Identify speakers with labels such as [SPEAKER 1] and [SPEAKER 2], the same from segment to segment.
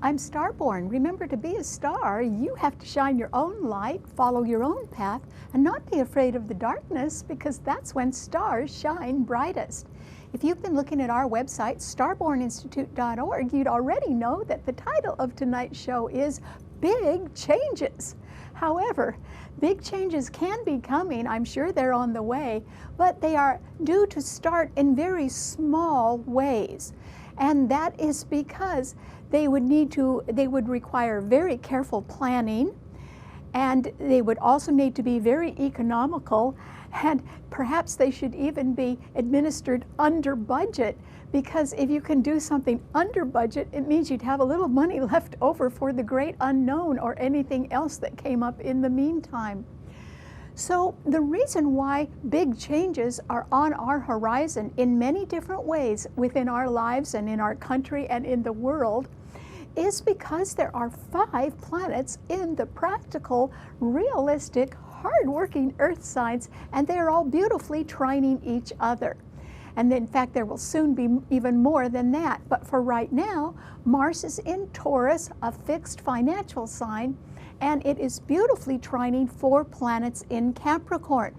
[SPEAKER 1] I'm Starborn. Remember, to be a star, you have to shine your own light, follow your own path, and not be afraid of the darkness, because that's when stars shine brightest. If you've been looking at our website, starborninstitute.org, you'd already know that the title of tonight's show is Big Changes. However, big changes can be coming. I'm sure they're on the way, but they are due to start in very small ways. And that is because they would require very careful planning, and they would also need to be very economical, and perhaps they should even be administered under budget, because if you can do something under budget, it means you'd have a little money left over for the great unknown or anything else that came up in the meantime. So the reason why big changes are on our horizon in many different ways within our lives and in our country and in the world is because there are 5 planets in the practical, realistic, hard-working Earth signs, and they are all beautifully trining each other. And in fact, there will soon be even more than that. But for right now, Mars is in Taurus, a fixed financial sign, and it is beautifully trining 4 planets in Capricorn.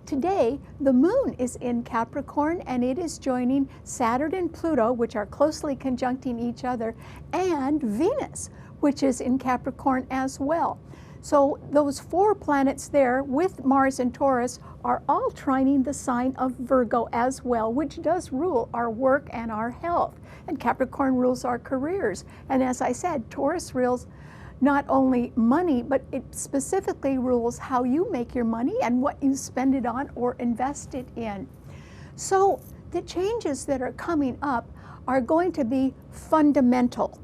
[SPEAKER 1] Today, the moon is in Capricorn, and it is joining Saturn and Pluto, which are closely conjuncting each other, and Venus, which is in Capricorn as well. So those 4 planets there with Mars and Taurus are all trining the sign of Virgo as well, which does rule our work and our health. And Capricorn rules our careers. And as I said, Taurus rules not only money, but it specifically rules how you make your money and what you spend it on or invest it in. So the changes that are coming up are going to be fundamental.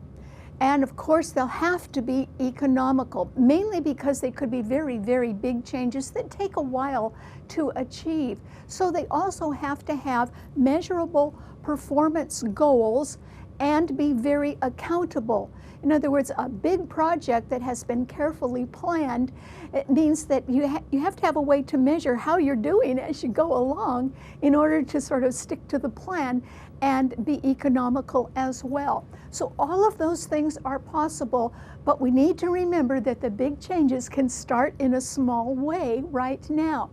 [SPEAKER 1] And of course, they'll have to be economical, mainly because they could be very, very big changes that take a while to achieve. So they also have to have measurable performance goals and be very accountable. In other words, a big project that has been carefully planned, it means that you have to have a way to measure how you're doing as you go along in order to sort of stick to the plan and be economical as well. So all of those things are possible, but we need to remember that the big changes can start in a small way right now.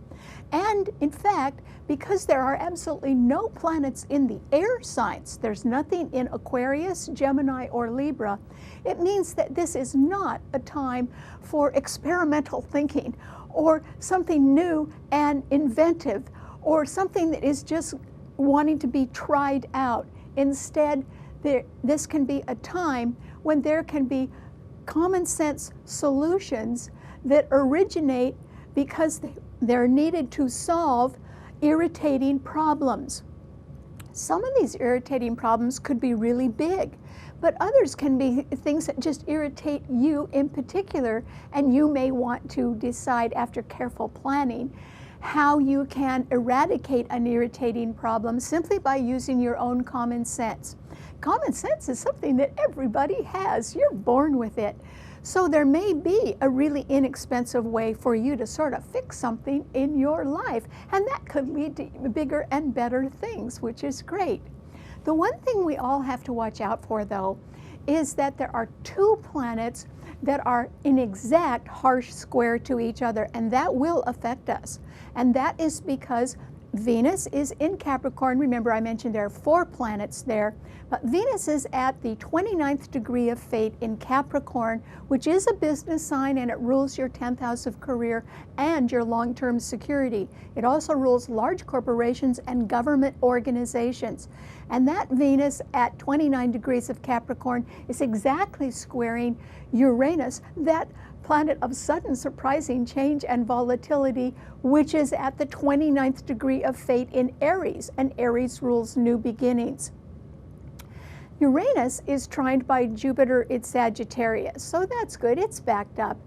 [SPEAKER 1] And in fact, because there are absolutely no planets in the air signs, there's nothing in Aquarius, Gemini, or Libra, it means that this is not a time for experimental thinking or something new and inventive or something that is just wanting to be tried out. Instead, this can be a time when there can be common sense solutions that originate because they're needed to solve irritating problems. Some of these irritating problems could be really big, but others can be things that just irritate you in particular, and you may want to decide after careful planning how you can eradicate an irritating problem simply by using your own common sense. Common sense is something that everybody has. You're born with it. So there may be a really inexpensive way for you to sort of fix something in your life, and that could lead to bigger and better things, which is great. The one thing we all have to watch out for, though, is that there are 2 planets that are in exact harsh square to each other, and that will affect us. And that is because Venus is in Capricorn. Remember, I mentioned there are 4 planets there, but Venus is at the 29th degree of fate in Capricorn, which is a business sign, and it rules your 10th house of career and your long-term security. It also rules large corporations and government organizations. And that Venus at 29 degrees of Capricorn is exactly squaring Uranus, that planet of sudden surprising change and volatility, which is at the 29th degree of fate in Aries, and Aries rules new beginnings. Uranus is trined by Jupiter in Sagittarius, so that's good, it's backed up.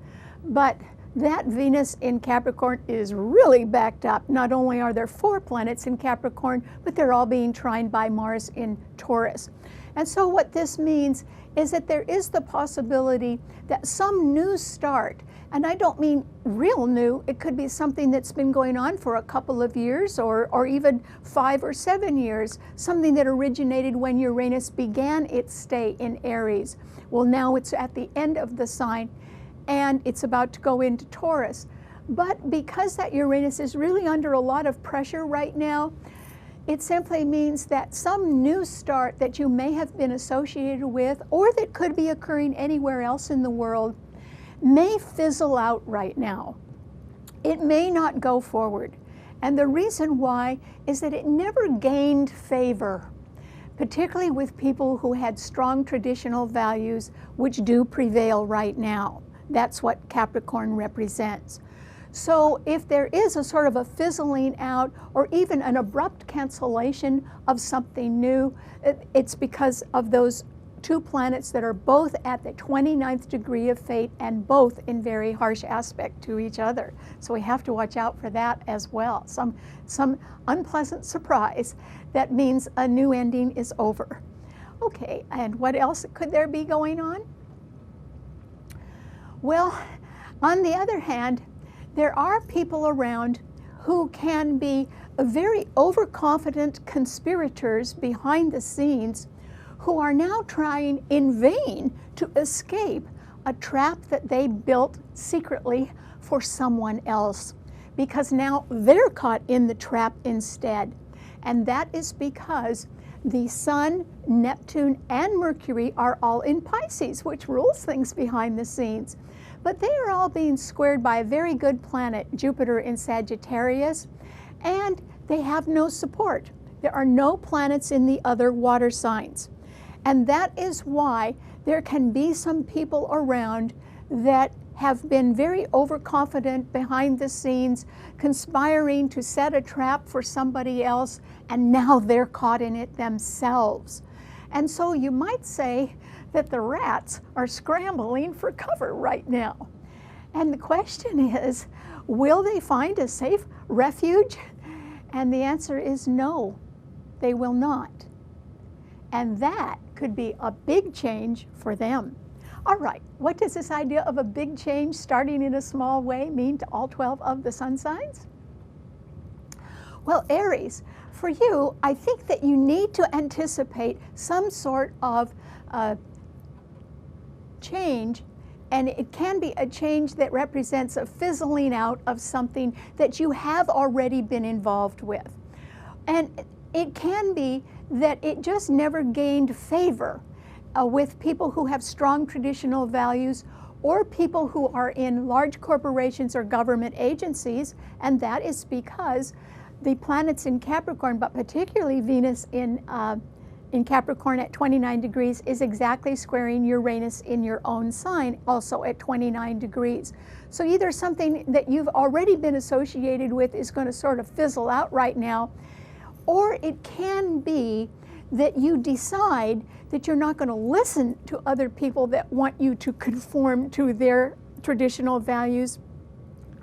[SPEAKER 1] But that Venus in Capricorn is really backed up. Not only are there 4 planets in Capricorn, but they're all being trined by Mars in Taurus. And so what this means is that there is the possibility that some new start, and I don't mean real new, it could be something that's been going on for a couple of years or even 5 or 7 years, something that originated when Uranus began its stay in Aries. Well, now it's at the end of the sign and it's about to go into Taurus. But because that Uranus is really under a lot of pressure right now, it simply means that some new start that you may have been associated with or that could be occurring anywhere else in the world may fizzle out right now. It may not go forward. And the reason why is that it never gained favor, particularly with people who had strong traditional values which do prevail right now. That's what Capricorn represents. So if there is a sort of a fizzling out or even an abrupt cancellation of something new, it's because of those two planets that are both at the 29th degree of fate and both in very harsh aspect to each other. So we have to watch out for that as well. Some unpleasant surprise that means a new ending is over. Okay, and what else could there be going on? Well, on the other hand, there are people around who can be very overconfident conspirators behind the scenes who are now trying in vain to escape a trap that they built secretly for someone else, because now they're caught in the trap instead. And that is because the Sun, Neptune, and Mercury are all in Pisces, which rules things behind the scenes. But they are all being squared by a very good planet, Jupiter in Sagittarius, and they have no support. There are no planets in the other water signs. And that is why there can be some people around that have been very overconfident behind the scenes, conspiring to set a trap for somebody else, and now they're caught in it themselves. And so you might say that the rats are scrambling for cover right now. And the question is, will they find a safe refuge? And the answer is no, they will not. And that could be a big change for them. All right, what does this idea of a big change starting in a small way mean to all 12 of the sun signs? Well, Aries, for you, I think that you need to anticipate some sort of change, and it can be a change that represents a fizzling out of something that you have already been involved with. And it can be that it just never gained favor with people who have strong traditional values or people who are in large corporations or government agencies, and that is because the planets in Capricorn, but particularly Venus in Capricorn at 29 degrees is exactly squaring Uranus in your own sign, also at 29 degrees. So either something that you've already been associated with is going to sort of fizzle out right now, or it can be that you decide that you're not going to listen to other people that want you to conform to their traditional values,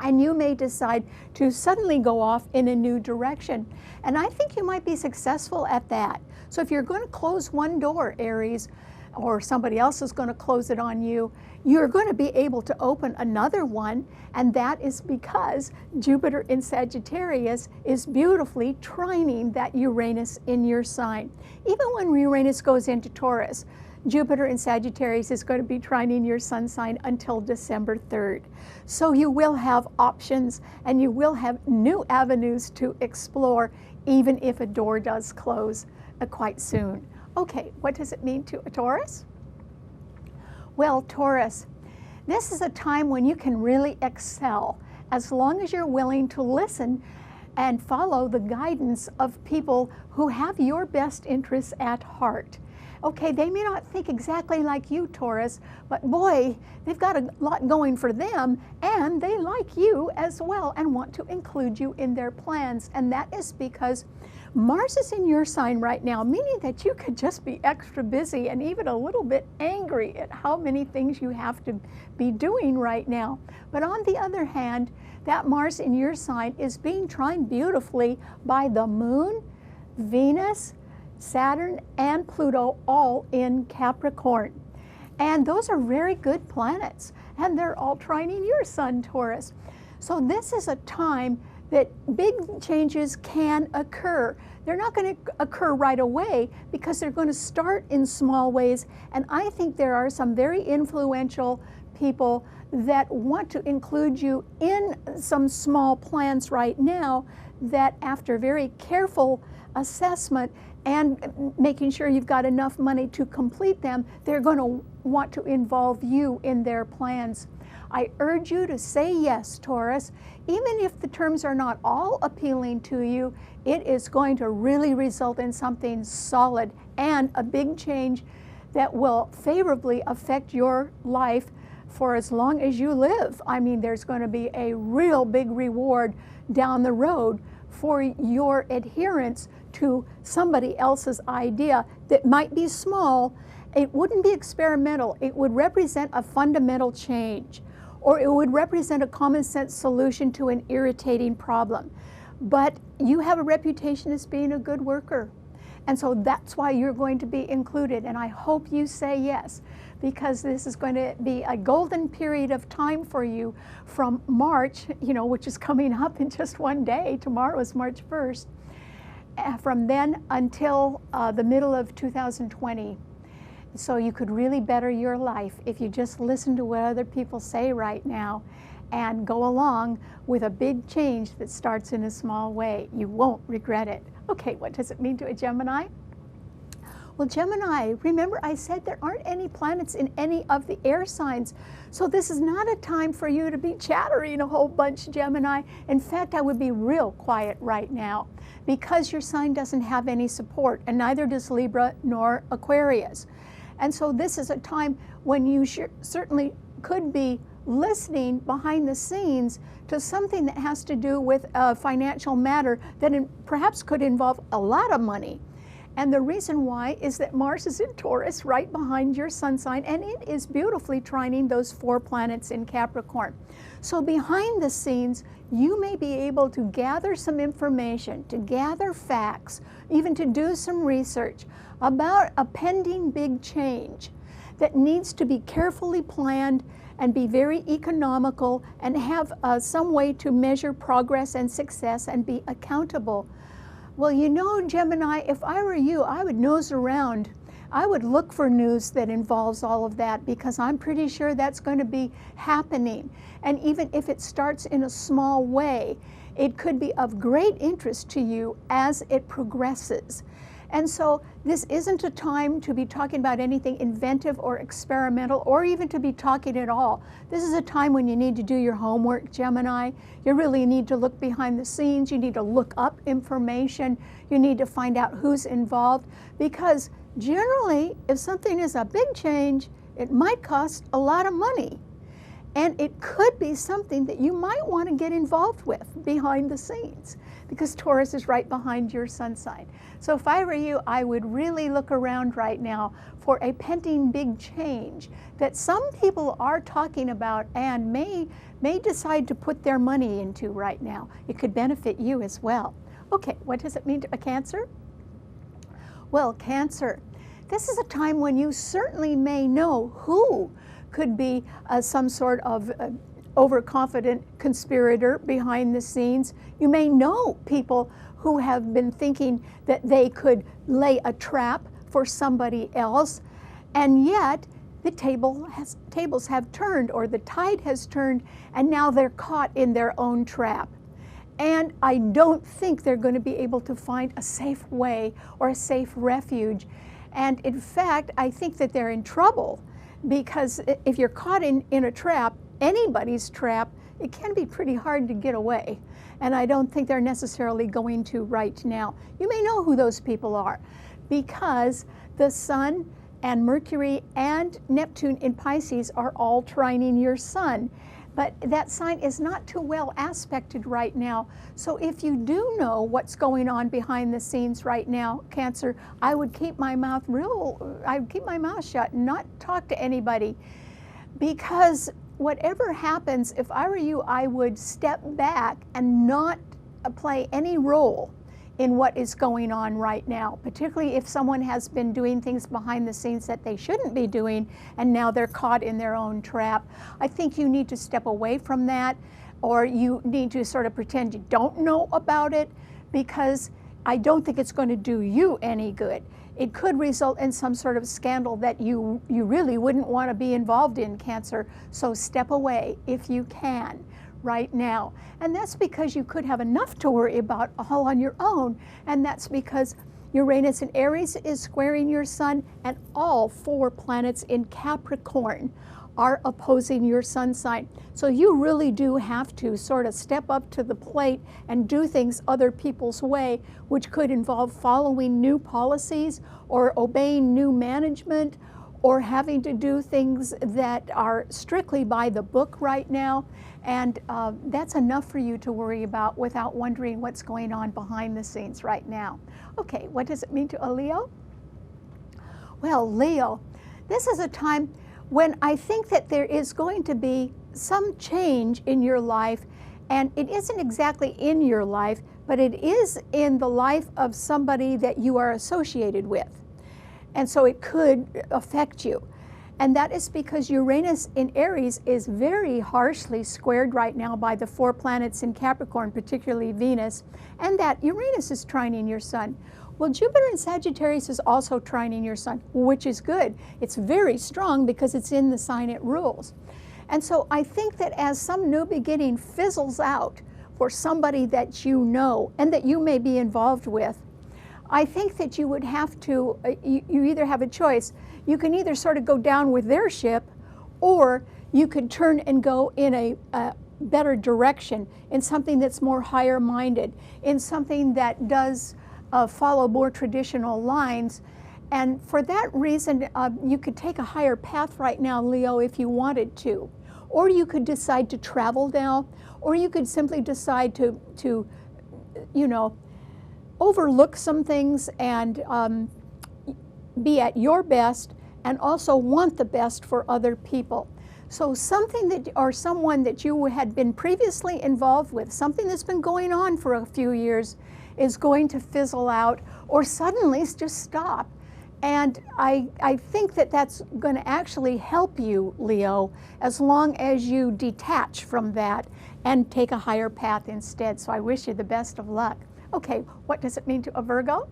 [SPEAKER 1] and you may decide to suddenly go off in a new direction. And I think you might be successful at that. So if you're going to close one door, Aries, or somebody else is going to close it on you, you're going to be able to open another one, and that is because Jupiter in Sagittarius is beautifully trining that Uranus in your sign. Even when Uranus goes into Taurus, Jupiter in Sagittarius is going to be trining your sun sign until December 3rd. So you will have options and you will have new avenues to explore, even if a door does close quite soon. Okay, what does it mean to a Taurus? Well, Taurus, this is a time when you can really excel as long as you're willing to listen and follow the guidance of people who have your best interests at heart. Okay, they may not think exactly like you, Taurus, but boy, they've got a lot going for them, and they like you as well and want to include you in their plans. And that is because Mars is in your sign right now, meaning that you could just be extra busy and even a little bit angry at how many things you have to be doing right now. But on the other hand, that Mars in your sign is being trined beautifully by the Moon, Venus, Saturn and Pluto all in Capricorn. And those are very good planets, and they're all trining your sun, Taurus. So this is a time that big changes can occur. They're not going to occur right away because they're going to start in small ways. And I think there are some very influential people that want to include you in some small plans right now that, after very careful assessment and making sure you've got enough money to complete them, they're going to want to involve you in their plans. I urge you to say yes, Taurus. Even if the terms are not all appealing to you, it is going to really result in something solid and a big change that will favorably affect your life for as long as you live. I mean, there's going to be a real big reward down the road for your adherence to somebody else's idea that might be small. It wouldn't be experimental. It would represent a fundamental change, or it would represent a common sense solution to an irritating problem. But you have a reputation as being a good worker. And so that's why you're going to be included. And I hope you say yes, because this is going to be a golden period of time for you from March, which is coming up in just one day. Tomorrow is March 1st. From then until the middle of 2020. So you could really better your life if you just listen to what other people say right now and go along with a big change that starts in a small way. You won't regret it. Okay, what does it mean to a Gemini? Well, Gemini, remember I said there aren't any planets in any of the air signs. So this is not a time for you to be chattering a whole bunch, Gemini. In fact, I would be real quiet right now because your sign doesn't have any support, and neither does Libra nor Aquarius. And so this is a time when you certainly could be listening behind the scenes to something that has to do with a financial matter that perhaps could involve a lot of money. And the reason why is that Mars is in Taurus right behind your sun sign, and it is beautifully trining those 4 planets in Capricorn. So behind the scenes, you may be able to gather some information, to gather facts, even to do some research about a pending big change that needs to be carefully planned and be very economical and have some way to measure progress and success and be accountable. Well, Gemini, if I were you, I would nose around. I would look for news that involves all of that, because I'm pretty sure that's going to be happening. And even if it starts in a small way, it could be of great interest to you as it progresses. And so this isn't a time to be talking about anything inventive or experimental, or even to be talking at all. This is a time when you need to do your homework, Gemini. You really need to look behind the scenes. You need to look up information. You need to find out who's involved, because generally, if something is a big change, it might cost a lot of money. And it could be something that you might want to get involved with behind the scenes, because Taurus is right behind your sun sign. So if I were you, I would really look around right now for a pending big change that some people are talking about and may decide to put their money into right now. It could benefit you as well. Okay, what does it mean to a Cancer? Well, Cancer, this is a time when you certainly may know who could be some sort of overconfident conspirator behind the scenes. You may know people who have been thinking that they could lay a trap for somebody else, and yet the tables have turned, or the tide has turned, and now they're caught in their own trap. And I don't think they're going to be able to find a safe way or a safe refuge. And in fact, I think that they're in trouble, because if you're caught in a trap, anybody's trap, it can be pretty hard to get away. And I don't think they're necessarily going to right now. You may know who those people are, because the Sun and Mercury and Neptune in Pisces are all trining your Sun. But that sign is not too well aspected right now. So if you do know what's going on behind the scenes right now, Cancer, I would keep my mouth shut and not talk to anybody, because whatever happens, if I were you, I would step back and not play any role in what is going on right now, particularly if someone has been doing things behind the scenes that they shouldn't be doing and now they're caught in their own trap. I think you need to step away from that, or you need to sort of pretend you don't know about it, because I don't think it's going to do you any good. It could result in some sort of scandal that you really wouldn't want to be involved in, Cancer. So step away if you can right now. And that's because you could have enough to worry about all on your own. And that's because Uranus in Aries is squaring your sun, and all 4 planets in Capricorn are opposing your sun sign. So you really do have to sort of step up to the plate and do things other people's way, which could involve following new policies or obeying new management or having to do things that are strictly by the book right now. And that's enough for you to worry about without wondering what's going on behind the scenes right now. Okay, what does it mean to a Leo? Well, Leo, this is a time when I think that there is going to be some change in your life, and it isn't exactly in your life, but it is in the life of somebody that you are associated with. And so it could affect you. And that is because Uranus in Aries is very harshly squared right now by the 4 planets in Capricorn, particularly Venus, and that Uranus is trining your sun. Well, Jupiter in Sagittarius is also trining your sun, which is good. It's very strong because it's in the sign it rules. And so I think that as some new beginning fizzles out for somebody that you know and that you may be involved with, I think that you would have to, you either have a choice. You can either sort of go down with their ship, or you could turn and go in a better direction, in something that's more higher minded, in something that does follow more traditional lines. And for that reason, you could take a higher path right now, Leo, if you wanted to. Or you could decide to travel now, or you could simply decide to you know, overlook some things and be at your best, and also want the best for other people. So something that, or someone that you had been previously involved with, something that's been going on for a few years, is going to fizzle out or suddenly just stop. And I think that that's going to actually help you, Leo, as long as you detach from that and take a higher path instead. So I wish you the best of luck. Okay, what does it mean to a Virgo?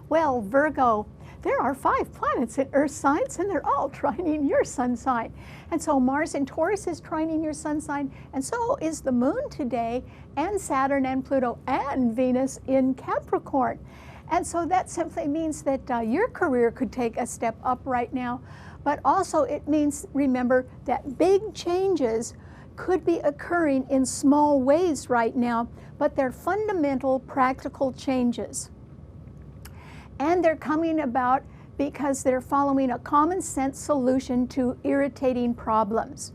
[SPEAKER 1] Well, Virgo, there are 5 planets in Earth signs, and they're all trining your sun sign. And so Mars in Taurus is trining your sun sign, and so is the Moon today, and Saturn and Pluto and Venus in Capricorn. And so that simply means that your career could take a step up right now, but also it means, remember, that big changes could be occurring in small ways right now, but they're fundamental, practical changes. And they're coming about because they're following a common sense solution to irritating problems.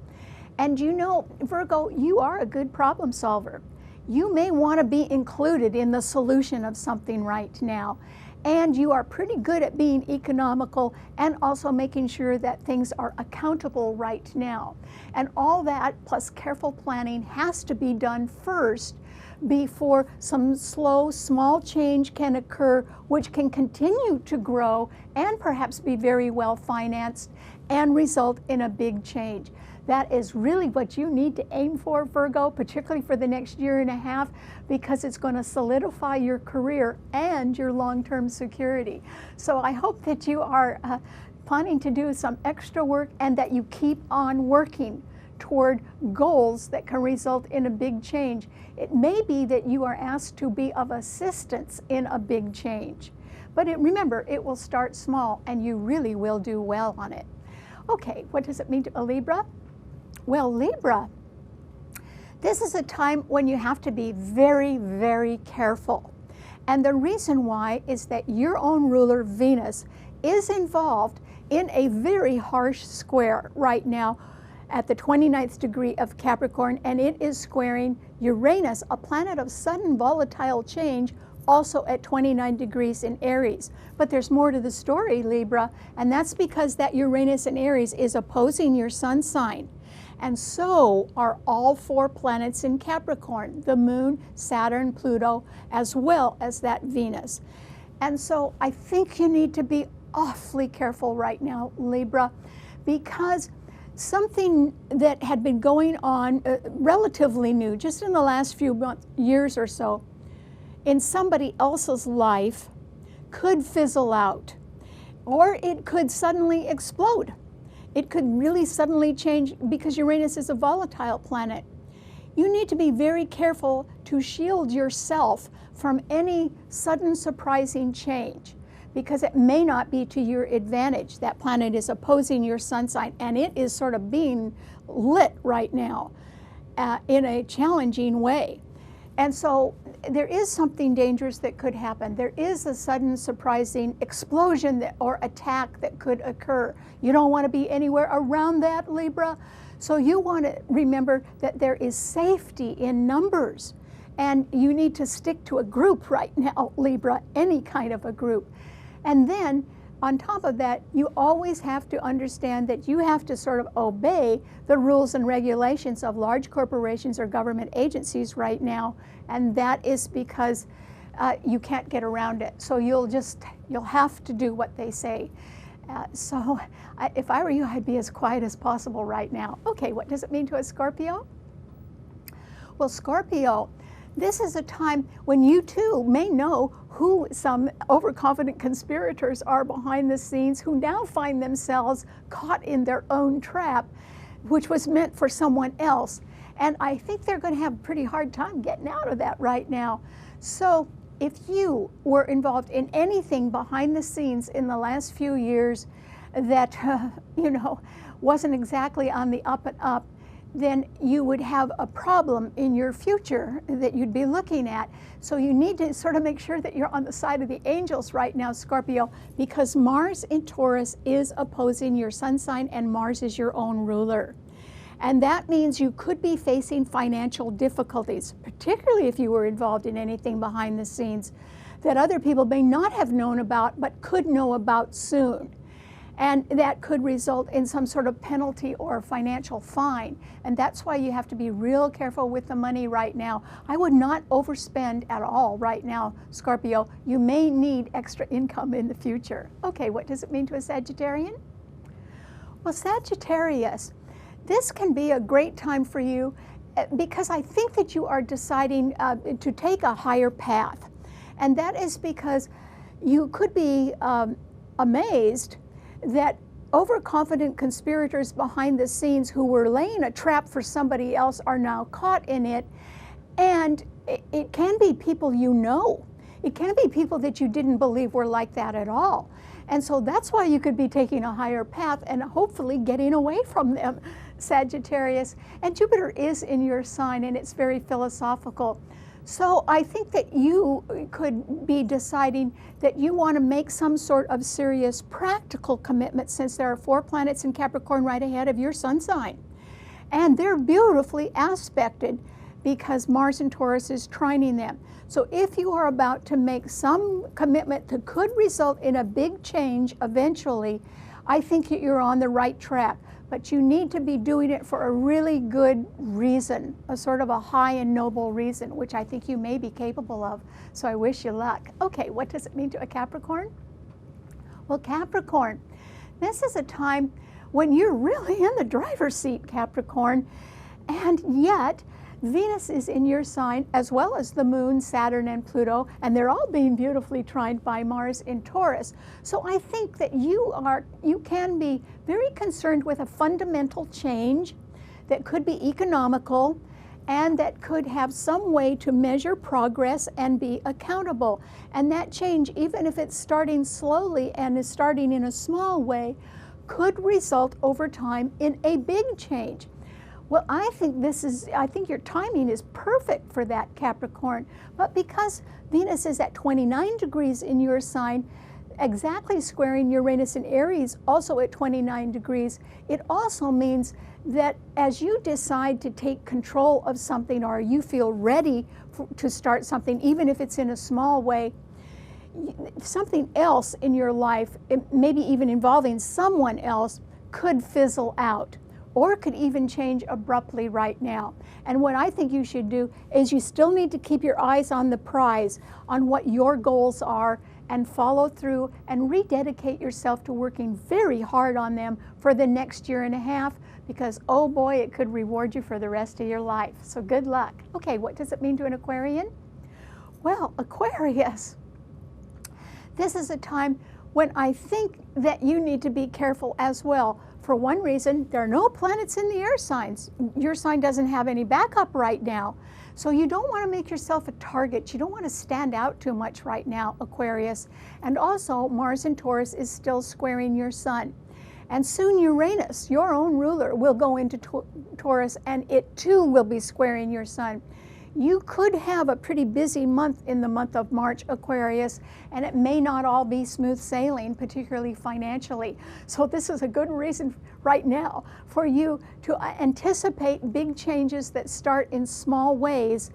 [SPEAKER 1] And you know, Virgo, you are a good problem solver. You may want to be included in the solution of something right now. And you are pretty good at being economical and also making sure that things are accountable right now. And all that, plus careful planning, has to be done first before some slow, small change can occur, which can continue to grow and perhaps be very well financed and result in a big change. That is really what you need to aim for, Virgo, particularly for the next year and a half, because it's going to solidify your career and your long-term security. So I hope that you are planning to do some extra work and that you keep on working toward goals that can result in a big change. It may be that you are asked to be of assistance in a big change, but remember, it will start small and you really will do well on it. Okay, what does it mean to a Libra? Well, Libra, this is a time when you have to be very, very careful. And the reason why is that your own ruler, Venus, is involved in a very harsh square right now at the 29th degree of Capricorn, and it is squaring Uranus, a planet of sudden volatile change, also at 29 degrees in Aries. But there's more to the story, Libra, and that's because that Uranus in Aries is opposing your sun sign. And so are all 4 planets in Capricorn, the Moon, Saturn, Pluto, as well as that Venus. And so I think you need to be awfully careful right now, Libra, because something that had been going on relatively new, just in the last few years or so, in somebody else's life could fizzle out, or it could suddenly explode. It could really suddenly change because Uranus is a volatile planet. You need to be very careful to shield yourself from any sudden surprising change, because it may not be to your advantage. That planet is opposing your sun sign, and it is sort of being lit right now in a challenging way. And so there is something dangerous that could happen. There is a sudden surprising explosion or attack that could occur. You don't want to be anywhere around that, Libra. So you want to remember that there is safety in numbers. And you need to stick to a group right now, Libra, any kind of a group. And then, on top of that, you always have to understand that you have to sort of obey the rules and regulations of large corporations or government agencies right now. And that is because you can't get around it. So you'll have to do what they say. So if I were you, I'd be as quiet as possible right now. Okay, what does it mean to a Scorpio? Well, Scorpio, this is a time when you too may know who some overconfident conspirators are behind the scenes, who now find themselves caught in their own trap, which was meant for someone else. And I think they're going to have a pretty hard time getting out of that right now. So if you were involved in anything behind the scenes in the last few years that, wasn't exactly on the up and up, then you would have a problem in your future that you'd be looking at. So you need to sort of make sure that you're on the side of the angels right now, Scorpio, because Mars in Taurus is opposing your sun sign, and Mars is your own ruler. And that means you could be facing financial difficulties, particularly if you were involved in anything behind the scenes that other people may not have known about but could know about soon. And that could result in some sort of penalty or financial fine. And that's why you have to be real careful with the money right now. I would not overspend at all right now, Scorpio. You may need extra income in the future. Okay, what does it mean to a Sagittarian? Well, Sagittarius, this can be a great time for you because I think that you are deciding to take a higher path. And that is because you could be amazed that overconfident conspirators behind the scenes who were laying a trap for somebody else are now caught in it. And it can be people you know. It can be people that you didn't believe were like that at all. And so that's why you could be taking a higher path and hopefully getting away from them, Sagittarius. And Jupiter is in your sign, and it's very philosophical. So I think that you could be deciding that you want to make some sort of serious practical commitment, since there are 4 planets in Capricorn right ahead of your sun sign. And they're beautifully aspected because Mars in Taurus is trining them. So if you are about to make some commitment that could result in a big change eventually, I think that you're on the right track. But you need to be doing it for a really good reason, a sort of a high and noble reason, which I think you may be capable of. So I wish you luck. Okay, what does it mean to a Capricorn? Well, Capricorn, this is a time when you're really in the driver's seat, Capricorn, and yet Venus is in your sign, as well as the Moon, Saturn, and Pluto, and they're all being beautifully trined by Mars in Taurus. So I think that you can be very concerned with a fundamental change that could be economical and that could have some way to measure progress and be accountable. And that change, even if it's starting slowly and is starting in a small way, could result over time in a big change. Well, I think your timing is perfect for that, Capricorn. But because Venus is at 29 degrees in your sign, exactly squaring Uranus in Aries, also at 29 degrees, it also means that as you decide to take control of something, or you feel ready to start something, even if it's in a small way, something else in your life, maybe even involving someone else, could fizzle out. or it could even change abruptly right now. And what I think you should do is you still need to keep your eyes on the prize, on what your goals are, and follow through and rededicate yourself to working very hard on them for the next year and a half, because oh boy, it could reward you for the rest of your life. So good luck. Okay, what does it mean to an Aquarian? Well, Aquarius, this is a time when I think that you need to be careful as well. For one reason, there are no planets in the air signs. Your sign doesn't have any backup right now. So you don't want to make yourself a target. You don't want to stand out too much right now, Aquarius. And also, Mars in Taurus is still squaring your sun. And soon Uranus, your own ruler, will go into Taurus, and it too will be squaring your sun. You could have a pretty busy month in the month of March, Aquarius, and it may not all be smooth sailing, particularly financially. So this is a good reason right now for you to anticipate big changes that start in small ways,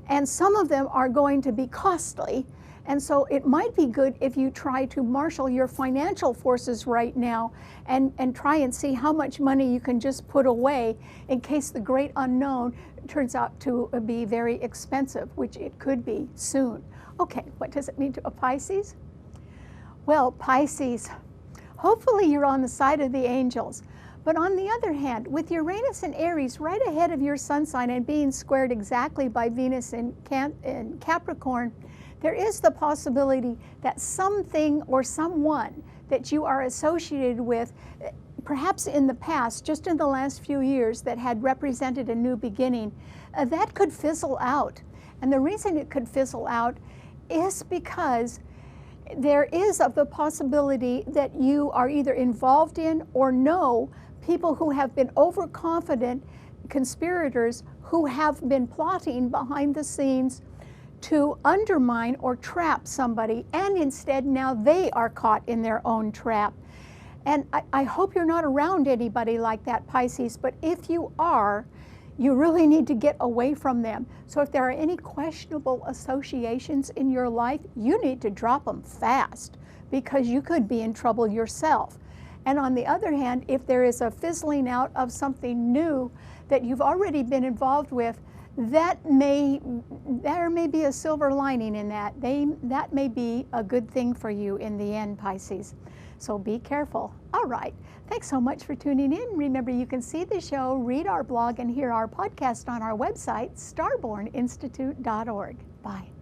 [SPEAKER 1] and some of them are going to be costly. And so it might be good if you try to marshal your financial forces right now and try and see how much money you can just put away in case the great unknown turns out to be very expensive, which it could be soon. Okay, what does it mean to a Pisces? Well, Pisces, hopefully you're on the side of the angels. But on the other hand, with Uranus and Aries right ahead of your sun sign and being squared exactly by Venus in Capricorn, there is the possibility that something or someone that you are associated with, perhaps in the past, just in the last few years, that had represented a new beginning, that could fizzle out. And the reason it could fizzle out is because there is of the possibility that you are either involved in or know people who have been overconfident conspirators who have been plotting behind the scenes to undermine or trap somebody, and instead now they are caught in their own trap. And I hope you're not around anybody like that, Pisces, but if you are, you really need to get away from them. So if there are any questionable associations in your life, you need to drop them fast, because you could be in trouble yourself. And on the other hand, if there is a fizzling out of something new that you've already been involved with, there may be a silver lining in that. That may be a good thing for you in the end, Pisces. So be careful. All right. Thanks so much for tuning in. Remember, you can see the show, read our blog, and hear our podcast on our website, starborninstitute.org. Bye.